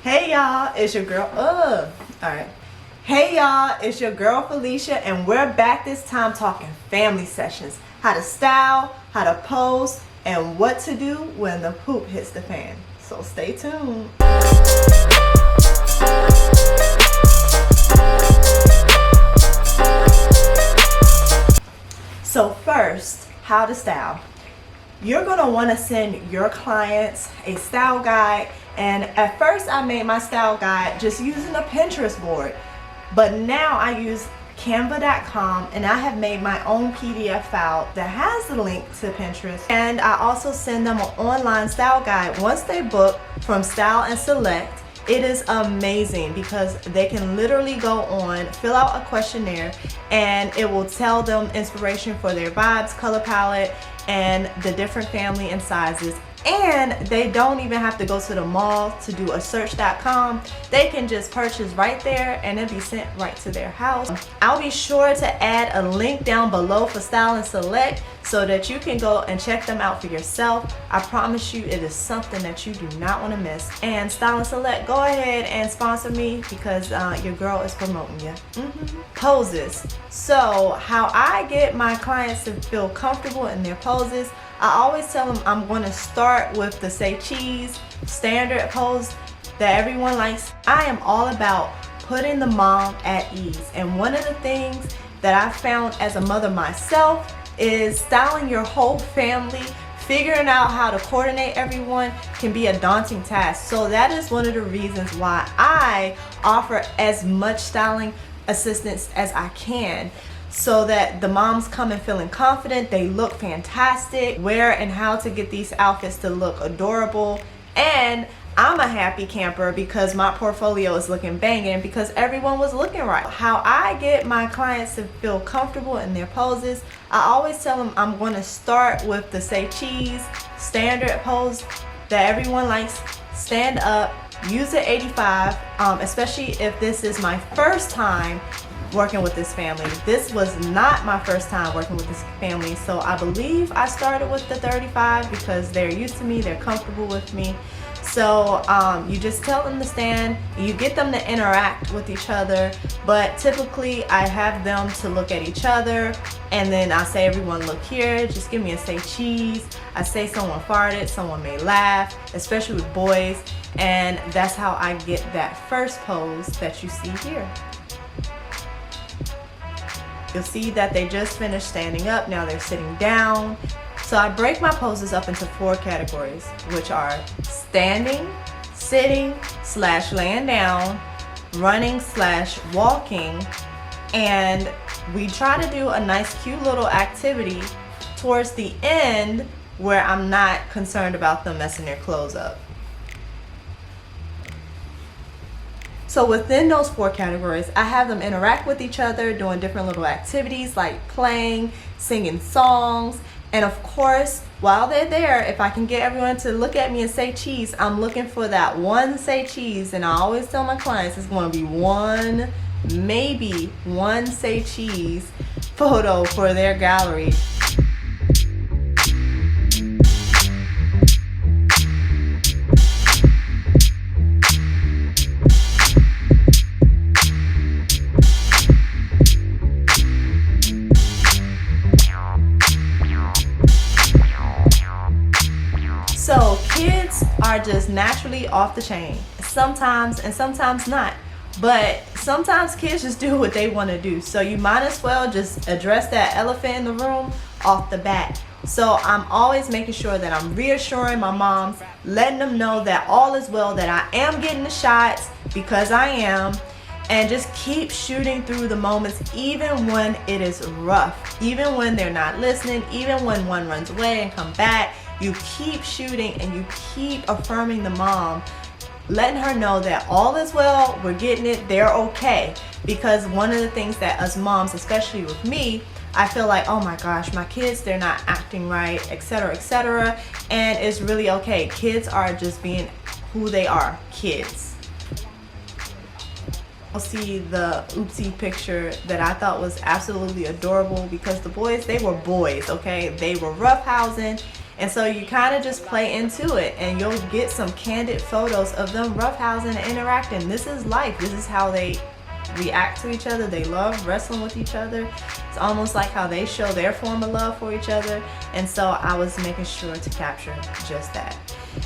Hey y'all, it's your girl. Alright. Hey y'all, it's your girl Phylicia, and we're back this time talking family sessions. How to style, how to pose, and what to do when the poop hits the fan. So stay tuned. So first, how to style. You're going to want to send your clients a style guide, and at first I made my style guide just using a Pinterest board, but now I use Canva.com, and I have made my own PDF file that has the link to Pinterest, and I also send them an online style guide once they book from Style and Select. It is amazing because they can literally go on, fill out a questionnaire, and it will tell them inspiration for their vibes, color palette, and the different family and sizes. And they don't even have to go to the mall to do a search.com. They can just purchase right there and it'll be sent right to their house. I'll be sure to add a link down below for Style and Select so that you can go and check them out for yourself. I promise you it is something that you do not want to miss. And Style and Select, go ahead and sponsor me because your girl is promoting you. Poses. So how I get my clients to feel comfortable in their poses, I always tell them I'm going to start with the say cheese standard pose that everyone likes. I am all about putting the mom at ease, and one of the things that I found as a mother myself is styling your whole family. Figuring out how to coordinate everyone can be a daunting task. So that is one of the reasons why I offer as much styling assistance as I can, so that the moms come in feeling confident, they look fantastic, where and how to get these outfits to look adorable, and I'm a happy camper because my portfolio is looking banging because everyone was looking right. How I get my clients to feel comfortable in their poses, I always tell them I'm going to start with the say cheese standard pose that everyone likes. Stand up, use the 85, especially if this is my first time working with this family. This was not my first time working with this family, so I believe I started with the 35 because they're used to me, they're comfortable with me. So you just tell them to stand, you get them to interact with each other, but typically I have them to look at each other, and then I say everyone look here, just give me a say cheese. I say someone farted, someone may laugh, especially with boys, and that's how I get that first pose that you see here. You'll see that they just finished standing up, now they're sitting down. So I break my poses up into 4 categories, which are standing, sitting / laying down, running / walking, and we try to do a nice cute little activity towards the end where I'm not concerned about them messing their clothes up. So within those 4 categories, I have them interact with each other, doing different little activities like playing, singing songs, and of course, while they're there, if I can get everyone to look at me and say cheese, I'm looking for that one say cheese, and I always tell my clients it's going to be one, maybe one say cheese photo for their gallery. So kids are just naturally off the chain sometimes, and sometimes not, but sometimes kids just do what they want to do, so you might as well just address that elephant in the room off the bat. So I'm always making sure that I'm reassuring my moms, letting them know that all is well, that I am getting the shots because I am, and just keep shooting through the moments even when it is rough, even when they're not listening, even when one runs away and come back. You keep shooting and you keep affirming the mom, letting her know that all is well, we're getting it, they're okay. Because one of the things that us moms, especially with me, I feel like, oh my gosh, my kids, they're not acting right, etc., etc. And it's really okay. Kids are just being who they are, kids. You'll see the oopsie picture that I thought was absolutely adorable because the boys, they were boys, okay? They were roughhousing, And so you kind of just play into it, and you'll get some candid photos of them roughhousing and interacting. This is life. This is how they react to each other. They love wrestling with each other. It's almost like how they show their form of love for each other. And so I was making sure to capture just that.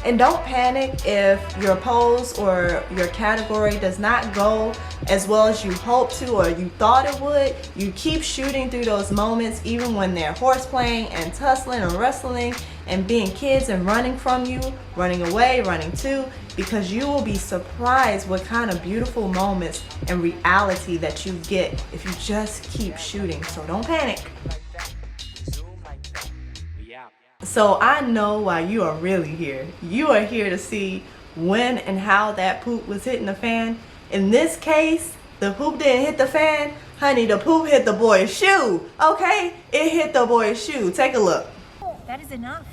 And don't panic if your pose or your category does not go as well as you hoped to or you thought it would. You keep shooting through those moments, even when they're horseplaying and tussling and wrestling and being kids and running from you, running away, running to, because you will be surprised what kind of beautiful moments and reality that you get if you just keep shooting. So don't panic. So I know why you are really here. You are here to see when and how that poop was hitting the fan. In this case, the poop didn't hit the fan. Honey, the poop hit the boy's shoe. Okay? It hit the boy's shoe. Take a look. That is enough.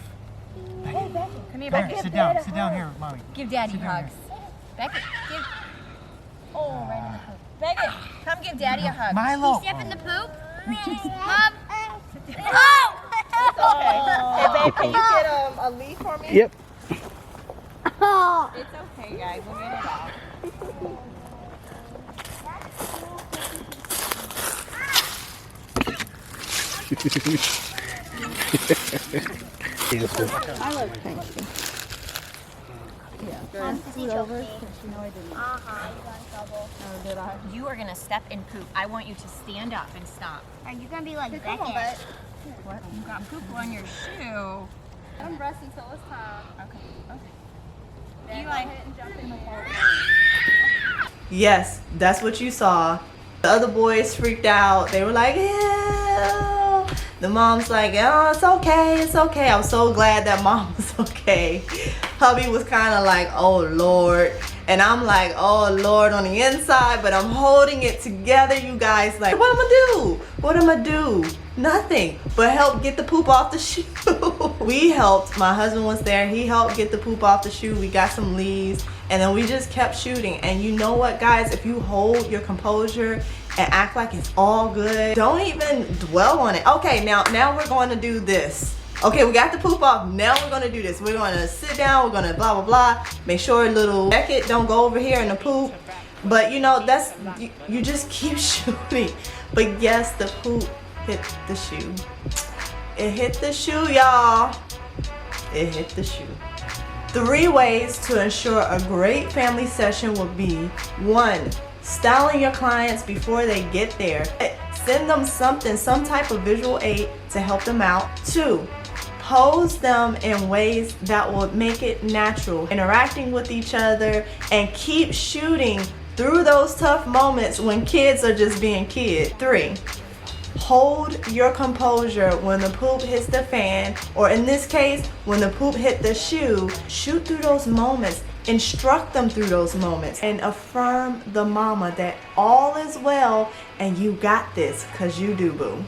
Hey, Becky. Come here, Becky, Beckett. sit down. Sit down here, Mommy. Give Daddy Sit down hugs. Beckett, give. Oh, right in the poop. Beckett, come give Daddy a hug. Milo. You step in the poop? Mom. Oh! Okay. Hey, babe, can you get a leaf for me? Yep. It's okay, guys. We'll get it out. I look thank you. You are going to step in poop. I want you to stand up and stop. Are you gonna be like Beckett? What? You got poop on your shoe. I'm resting till it's time. Okay. Eli, hit and jump in the hole. Yes, that's what you saw. The other boys freaked out. They were like, ew. The mom's like, oh, it's okay, it's okay. I was so glad that mom was okay. Hubby was kind of like, oh Lord. And I'm like, oh Lord on the inside, but I'm holding it together, you guys. Like, what am I gonna do? What am I do? Nothing but help get the poop off the shoe. We helped. My husband was there. He helped get the poop off the shoe. We got some leaves, and then we just kept shooting. And you know what, guys? If you hold your composure and act like it's all good, don't even dwell on it. Okay, now we're going to do this. Okay, we got the poop off. Now we're going to do this. We're going to sit down. We're going to blah, blah, blah. Make sure little Beckett don't go over here in the poop. But, you know, that's, you just keep shooting. But, yes, the poop hit the shoe. It hit the shoe, y'all. It hit the shoe. 3 ways to ensure a great family session would be: 1, styling your clients before they get there. Send them something, some type of visual aid to help them out. 2, pose them in ways that will make it natural, interacting with each other, and keep shooting through those tough moments when kids are just being kids. 3, hold your composure when the poop hits the fan, or in this case, when the poop hit the shoe. Shoot through those moments, instruct them through those moments, and affirm the mama that all is well and you got this, because you do, boo.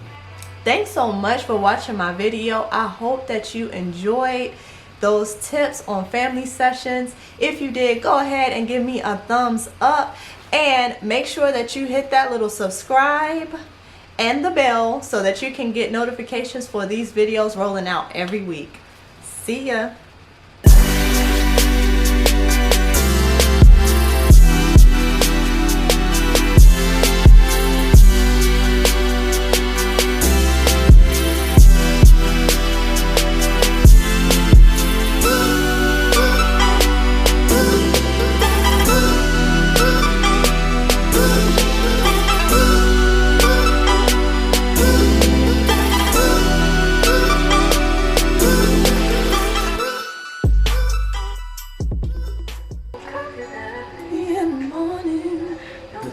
Thanks so much for watching my video. I hope that you enjoyed those tips on family sessions. If you did, go ahead and give me a thumbs up, and make sure that you hit that little subscribe and the bell so that you can get notifications for these videos rolling out every week. See ya.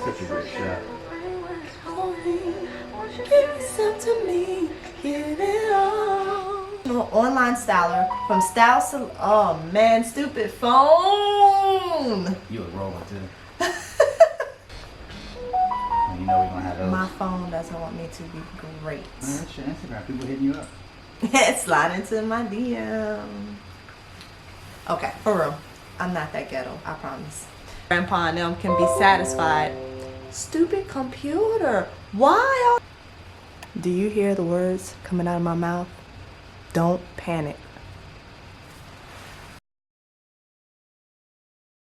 Such a great shot. Online styler from Style Salon. Oh man, stupid phone. You was rolling too. You know we're gonna have those. My phone doesn't want me to be great. That's your Instagram. People hitting you up. Slide into my DM. Okay, for real. I'm not that ghetto, I promise. Grandpa and them can be satisfied. Stupid computer. Why? Do you hear the words coming out of my mouth? Don't panic.